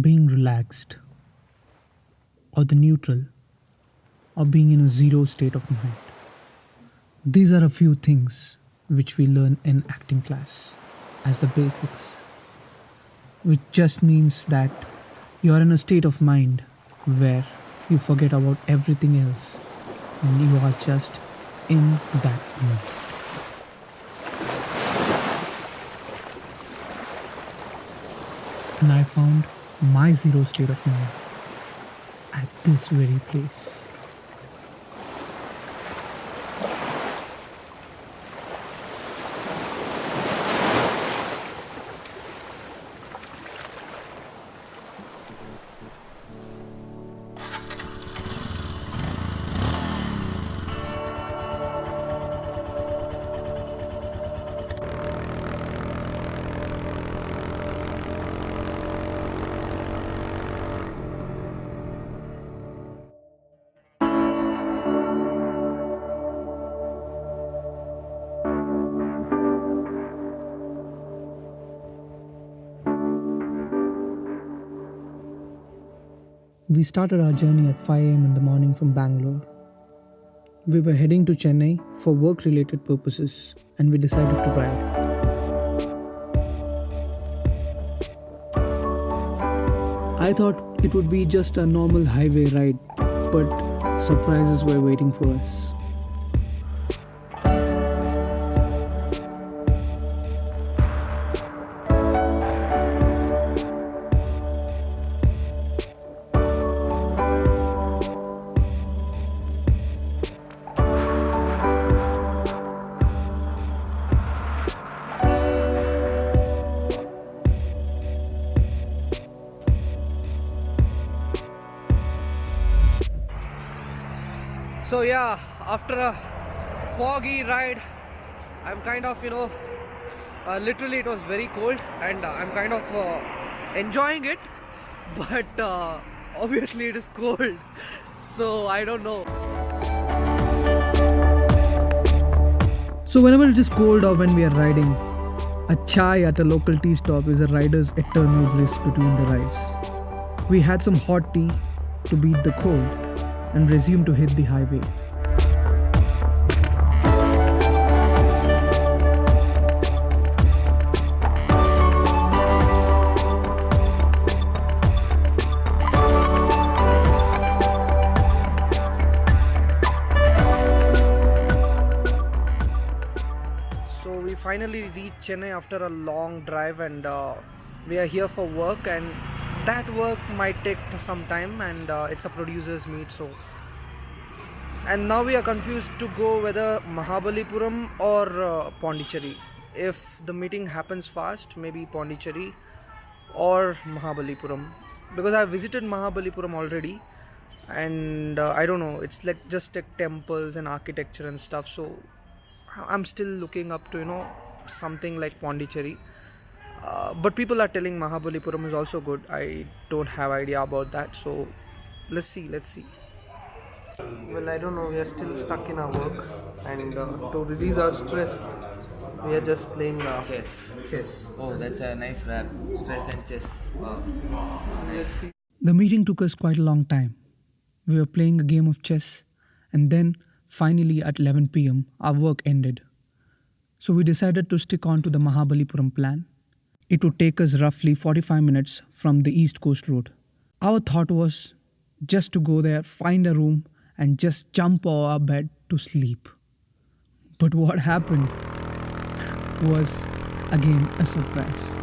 being relaxed, or the neutral, or being in a zero state of mind. These are a few things which we learn in acting class as the basics, which just means that you are in a state of mind where you forget about everything else and you are just in that mood. And I found my zero state of mind at this very place. We started our journey at 5 am in the morning from Bangalore. We were heading to Chennai for work related purposes and we decided to ride. I thought it would be just a normal highway ride, but surprises were waiting for us. So yeah, after a foggy ride, I'm kind of, literally it was very cold and I'm kind of enjoying it, but obviously it is cold, so I don't know. So whenever it is cold or when we are riding, a chai at a local tea stop is a rider's eternal bliss between the rides. We had some hot tea to beat the cold and resume to hit the highway. So we finally reached Chennai after a long drive and we are here for work, and that work might take some time, and it's a producer's meet. So, and now we are confused to go whether Mahabalipuram or Pondicherry. If the meeting happens fast, maybe Pondicherry or Mahabalipuram, because I visited Mahabalipuram already, and I don't know, it's like just like temples and architecture and stuff. So I'm still looking up to something like Pondicherry. But people are telling Mahabalipuram is also good. I don't have idea about that, so let's see. Well, I don't know, we are still stuck in our work, and to release our stress we are just playing chess. Oh, that's a nice rap. Stress and chess. Wow. Let's see. The meeting took us quite a long time. We were playing a game of chess, and then finally at 11 pm our work ended. So we decided to stick on to the Mahabalipuram plan. It would take us roughly 45 minutes from the East Coast Road. Our thought was just to go there, find a room, and just jump off our bed to sleep. But what happened was again a surprise.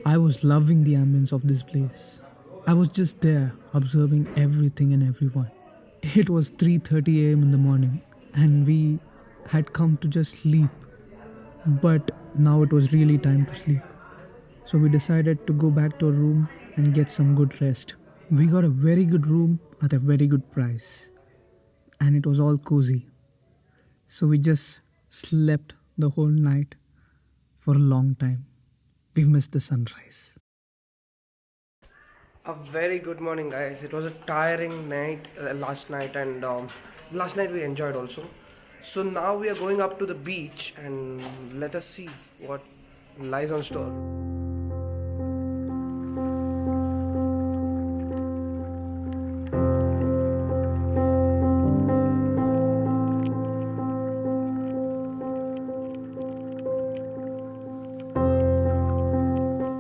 I was loving the ambience of this place. I was just there, observing everything and everyone. It was 3:30 a.m. in the morning, and we had come to just sleep. But now it was really time to sleep. So we decided to go back to our room and get some good rest. We got a very good room at a very good price, and it was all cozy. So we just slept the whole night for a long time. We missed the sunrise. A very good morning, guys. It was a tiring night last night, and last night we enjoyed also. So now we are going up to the beach, and let us see what lies on store.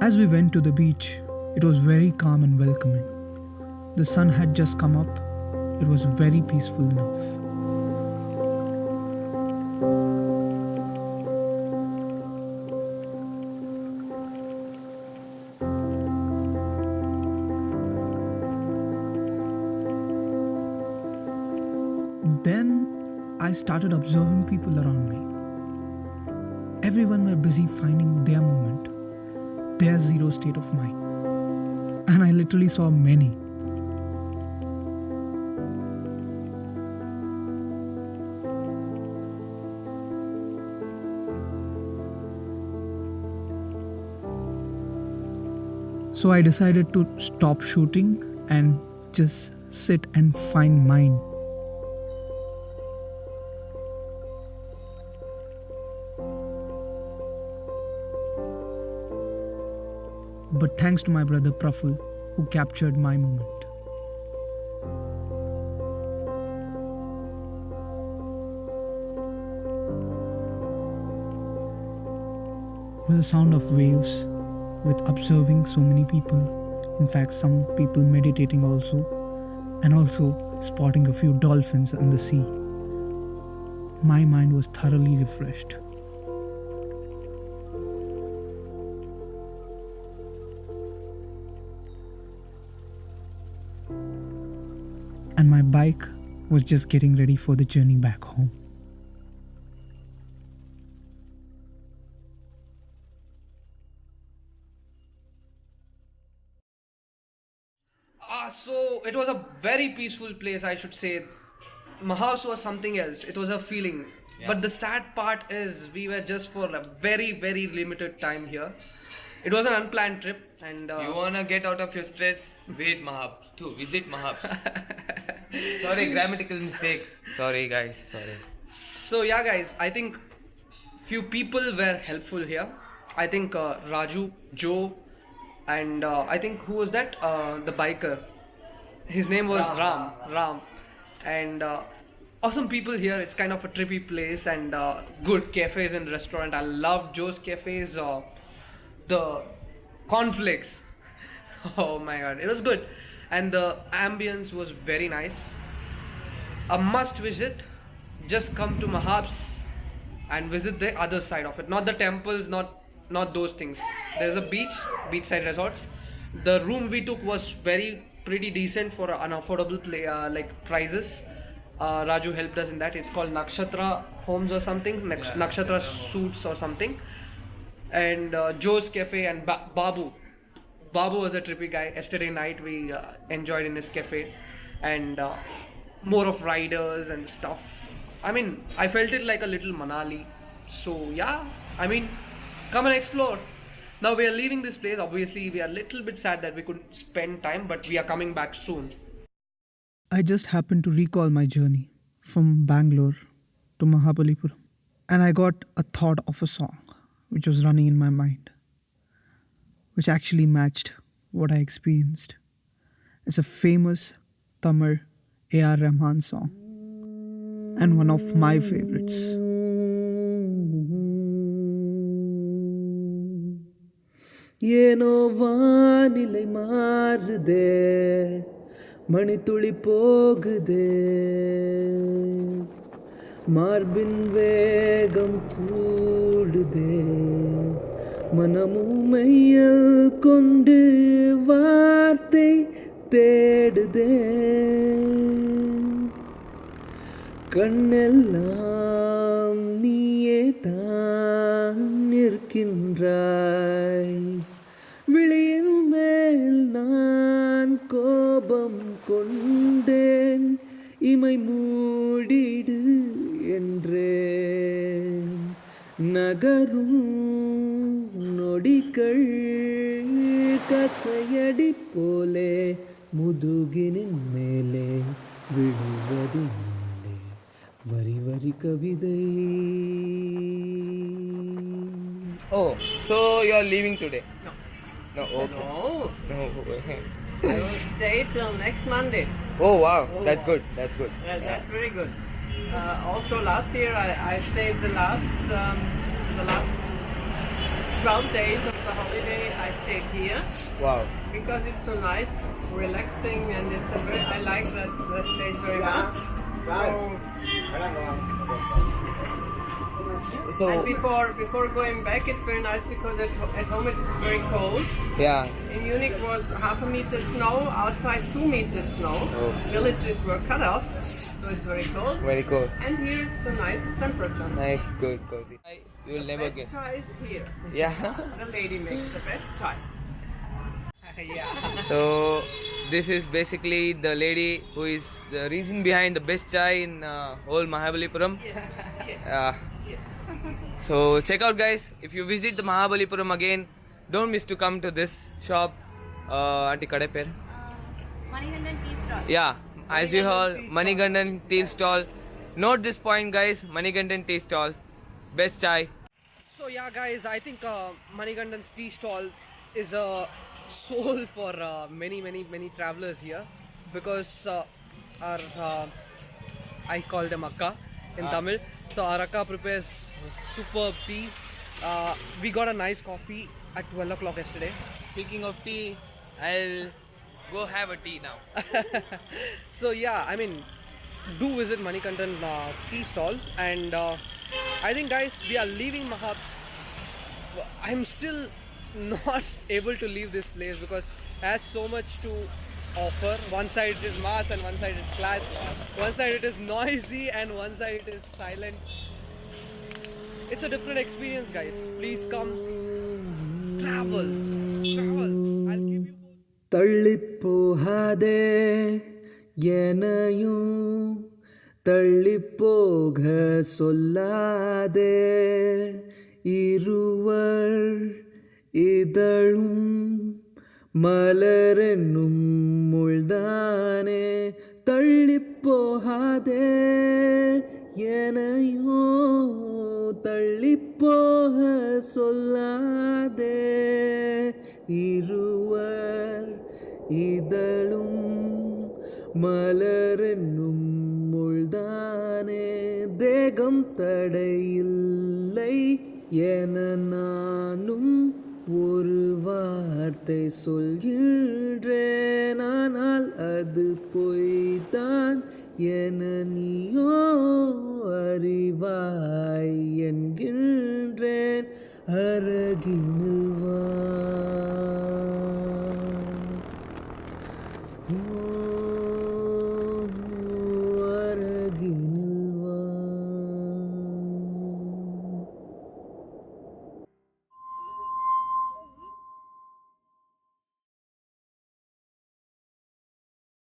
As we went to the beach, it was very calm and welcoming. The sun had just come up. It was very peaceful enough. Then I started observing people around me. Everyone were busy finding their moment, their zero state of mind. And I literally saw many. So I decided to stop shooting and just sit and find mine. But thanks to my brother Praful, who captured my moment. With the sound of waves, with observing so many people, in fact some people meditating also, and also spotting a few dolphins in the sea, my mind was thoroughly refreshed. And my bike was just getting ready for the journey back home. So it was a very peaceful place, I should say. Mahabs was something else. It was a feeling. Yeah. But the sad part is we were just for a very, very limited time here. It was an unplanned trip, and You wanna get out of your stress? Visit Mahabs. Visit Mahabs. Sorry, grammatical mistake. Sorry, guys. Sorry. so yeah, guys. I think few people were helpful here. I think Raju, Joe, and I think who was that? The biker. His name was Ram. And awesome people here. It's kind of a trippy place, and good cafes and restaurant. I love Joe's cafes. The cornflakes. Oh my god, it was good, and the ambience was very nice. A must visit. Just come to Mahabs and visit the other side of it. Not the temples, not those things. There's a beachside resorts. The room we took was pretty decent for an affordable like prices. Raju helped us in that. It's called Nakshatra Homes or something. Nakshatra Suits or something. And Joe's Cafe and Babu. Babu was a trippy guy. Yesterday night we enjoyed in his cafe, and more of riders and stuff. I mean, I felt it like a little Manali. So yeah, I mean, come and explore. Now we are leaving this place. Obviously, we are a little bit sad that we couldn't spend time, but we are coming back soon. I just happened to recall my journey from Bangalore to Mahabalipuram, and I got a thought of a song which was running in my mind, which actually matched what I experienced. It's a famous Tamil A.R. Rahman song, and one of my favorites. ಏನೋ ವಾನಿலை மாறுதே மணித்துளி போகுதே மார்பின் வேகம் கூடுதே மனமும் மையல் கொண்டு வார்த்தை தேடுதே கண்ணெல்லாம் நீயே தான் நிற்கின்றாய் விழியின் மேல் நான் கோபம் கொண்டேன் இமை மூடிடு என்றேன் நகரும் நொடிகள் கசையடி போலே முதுகினின் மேலே விழுவதினாலே வரி வரி கவிதை. Oh, so you're leaving today? No. No, okay. No. No. I will stay till next Monday. Oh wow, that's good. That's good. Yeah, that's very good. Also, last year I stayed the last 12 days of the holiday. I stayed here Wow. because it's so nice, relaxing, and it's a very. I like that place very much. So And before going back, it's very nice because at home it's very cold. yeah. In Munich was half a meter snow, outside 2 meters snow. Oh. Villages were cut off, so it's very cold. Very cool. And here it's a nice temperature. Nice, good, cozy. You will never Best get. chai is here. Yeah. The lady makes the best chai. So this is basically the lady who is the reason behind the best chai in whole Mahabalipuram. So check out, guys. If you visit the Mahabalipuram again, don't miss to come to this shop. Auntie Kade per? Manigandan tea stall. Yeah, as you heard, Manigandan tea stall. Note this point, guys. Manigandan tea stall, best chai. So yeah, guys, I think Manigandan's tea stall is a soul for many travelers here, because our I call them Akka in Tamil. So our Akka prepares superb tea. We got a nice coffee at 12 o'clock yesterday. Speaking of tea, I'll go have a tea now. So yeah, I mean, do visit Manikandan tea stall, and I think, guys, we are leaving Mahabs. I'm still not able to leave this place because it has so much to offer. One side it is mass and one side it's class. One side it is noisy and one side it is silent. It's a different experience, guys. Please come, travel. I'll give you both. தள்ளிப்போகாதே எனையும் தள்ளிப்போக சொல்லாதே இருவர் இதழும் மலரென்னும் முள்தானே தள்ளிப்போகாதே எனையோ தள்ளிப்போக சொல்லாதே இருவர் இதழும் மலரென்னும் முள்தானே தேகம் தடையில்லை என நானும் ஒரு வார்த்தை சொல்கின்றேன் ஆனால் அது பொய்தான் என நீயோ அறிவாய் என்கின்றேன் அருகினில் வா